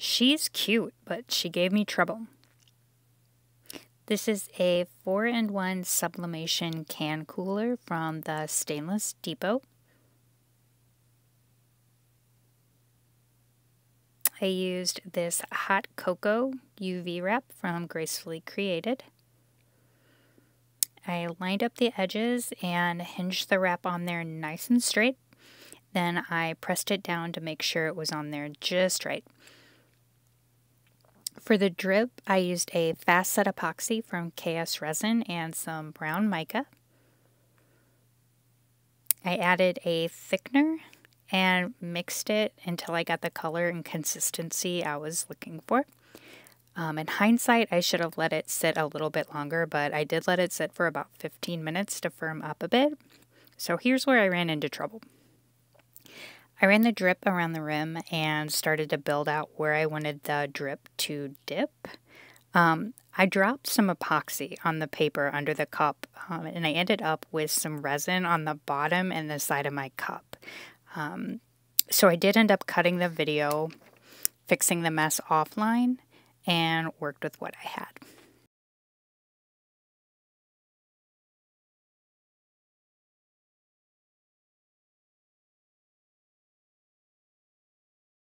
She's cute, but she gave me trouble. This is a 4-in-1 sublimation can cooler from the Stainless Depot. I used this hot cocoa UV wrap from Gracefully Created. I lined up the edges and hinged the wrap on there nice and straight. Then I pressed it down to make sure it was on there just right. For the drip, I used a fast set epoxy from KS Resin and some brown mica. I added a thickener and mixed it until I got the color and consistency I was looking for. In hindsight, I should have let it sit a little bit longer, but I did let it sit for about 15 minutes to firm up a bit. So here's where I ran into trouble. I ran the drip around the rim and started to build out where I wanted the drip to dip. I dropped some epoxy on the paper under the cup, and I ended up with some resin on the bottom and the side of my cup. So I did end up cutting the video, fixing the mess offline, and worked with what I had.